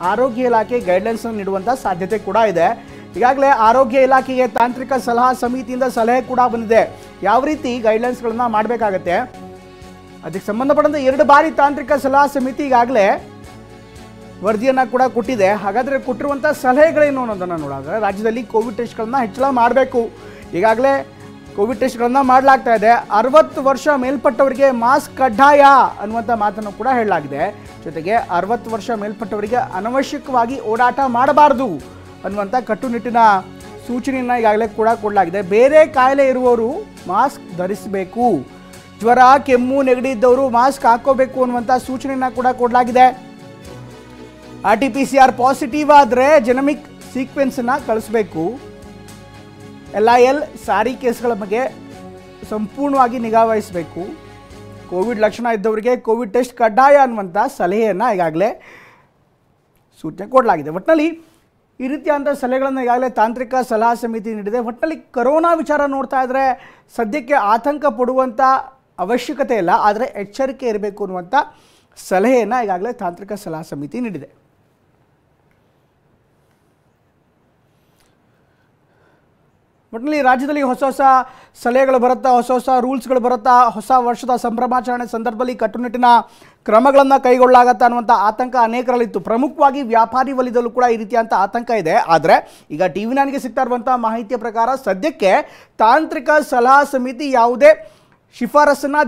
ಆರೋಗ್ಯ ಇಲಾಖೆ ಗೈಡ್ಲೈನ್ಸ್ ನೀಡುವಂಥ ಸಾಧ್ಯತೆ ಕೂಡ ಇದೆ. ಈಗಾಗಲೇ ಆರೋಗ್ಯ ಇಲಾಖೆಗೆ ತಾಂತ್ರಿಕ ಸಲಹಾ ಸಮಿತಿಯಿಂದ ಸಲಹೆ ಕೂಡ ಬಂದಿದೆ. ಯಾವ ರೀತಿ ಗೈಡ್ಲೈನ್ಸ್ಗಳನ್ನು ಮಾಡಬೇಕಾಗತ್ತೆ, ಅದಕ್ಕೆ ಸಂಬಂಧಪಟ್ಟಂತೆ 2 ಬಾರಿ ತಾಂತ್ರಿಕ ಸಲಹಾ ಸಮಿತಿ ಈಗಾಗಲೇ ವರದಿಯನ್ನು ಕೂಡ ಕೊಟ್ಟಿದೆ. ಹಾಗಾದರೆ ಕೊಟ್ಟಿರುವಂಥ ಸಲಹೆಗಳೇನು ಅನ್ನೋದನ್ನು ನೋಡಿದ್ರೆ, ರಾಜ್ಯದಲ್ಲಿ ಕೋವಿಡ್ ಟೆಸ್ಟ್ಗಳನ್ನು ಹೆಚ್ಚಳ ಮಾಡಬೇಕು. ಈಗಾಗಲೇ ಕೋವಿಡ್ ಟೆಸ್ಟ್ಗಳನ್ನು ಮಾಡಲಾಗ್ತಾ ಇದೆ. 60 ವರ್ಷ ಮೇಲ್ಪಟ್ಟವರಿಗೆ ಮಾಸ್ಕ್ ಕಡ್ಡಾಯ ಅನ್ನುವಂಥ ಮಾತನ್ನು ಕೂಡ ಹೇಳಲಾಗಿದೆ. ಜೊತೆಗೆ 60 ವರ್ಷ ಮೇಲ್ಪಟ್ಟವರಿಗೆ ಅನವಶ್ಯಕವಾಗಿ ಓಡಾಟ ಮಾಡಬಾರ್ದು ಅನ್ನುವಂಥ ಕಟ್ಟುನಿಟ್ಟಿನ ಸೂಚನೆಯನ್ನು ಈಗಾಗಲೇ ಕೂಡ ಕೊಡಲಾಗಿದೆ. ಬೇರೆ ಕಾಯಿಲೆ ಇರುವವರು ಮಾಸ್ಕ್ ಧರಿಸಬೇಕು, ಜ್ವರ ಕೆಮ್ಮು ನೆಗಡಿ ಇದ್ದವರು ಮಾಸ್ಕ್ ಹಾಕೋಬೇಕು ಅನ್ನುವಂಥ ಸೂಚನೆಯನ್ನು ಕೂಡ ಕೊಡಲಾಗಿದೆ. RT-PCR ಪಾಸಿಟಿವ್ ಆದರೆ ಜೆನಮಿಕ್ ಸೀಕ್ವೆನ್ಸನ್ನು ಕಳಿಸಬೇಕು. LIL ಸಾರಿ ಕೇಸ್ಗಳ ಬಗ್ಗೆ ಸಂಪೂರ್ಣವಾಗಿ ನಿಗಾ ವಹಿಸಬೇಕು. ಕೋವಿಡ್ ಲಕ್ಷಣ ಇದ್ದವರಿಗೆ ಕೋವಿಡ್ ಟೆಸ್ಟ್ ಕಡ್ಡಾಯ ಅನ್ನುವಂಥ ಸಲಹೆಯನ್ನು ಈಗಾಗಲೇ ಸೂಚನೆ ಕೊಡಲಾಗಿದೆ. ಒಟ್ಟಿನಲ್ಲಿ ಈ ರೀತಿಯಾದಂಥ ಸಲಹೆಗಳನ್ನು ಈಗಾಗಲೇ ತಾಂತ್ರಿಕ ಸಲಹಾ ಸಮಿತಿ ನೀಡಿದೆ. ಒಟ್ಟಿನಲ್ಲಿ ಕರೋನಾ ವಿಚಾರ ನೋಡ್ತಾ ಇದ್ದರೆ ಸದ್ಯಕ್ಕೆ ಆತಂಕ ಪಡುವಂಥ ಅವಶ್ಯಕತೆ ಇಲ್ಲ, ಆದರೆ ಎಚ್ಚರಿಕೆ ಇರಬೇಕು ಅನ್ನುವಂಥ ಸಲಹೆಯನ್ನು ಈಗಾಗಲೇ ತಾಂತ್ರಿಕ ಸಲಹಾ ಸಮಿತಿ ನೀಡಿದೆ. ಒಟ್ಟಿನಲ್ಲಿ ರಾಜ್ಯದಲ್ಲಿ ಹೊಸ ಸಲಹೆಗಳು ಬರುತ್ತಾ, ಹೊಸ ರೂಲ್ಸ್ಗಳು ಬರುತ್ತಾ, ಹೊಸ ವರ್ಷದ ಸಂಭ್ರಮಾಚರಣೆ ಸಂದರ್ಭದಲ್ಲಿ ಕಟ್ಟುನಿಟ್ಟಿನ ಕ್ರಮಗಳನ್ನು ಕೈಗೊಳ್ಳಲಾಗತ್ತಾ ಅನ್ನುವಂಥ ಆತಂಕ ಅನೇಕರಲ್ಲಿತ್ತು. ಪ್ರಮುಖವಾಗಿ ವ್ಯಾಪಾರಿ ವಲಯದಲ್ಲೂ ಕೂಡ ಈ ರೀತಿಯಂಥ ಆತಂಕ ಇದೆ. ಆದರೆ ಈಗ TV9ಗೆ ಸಿಗ್ತಾ ಇರುವಂಥ ಮಾಹಿತಿಯ ಪ್ರಕಾರ ಸದ್ಯಕ್ಕೆ ತಾಂತ್ರಿಕ ಸಲಹಾ ಸಮಿತಿ ಯಾವುದೇ ಶಿಫಾರಸನ್ನು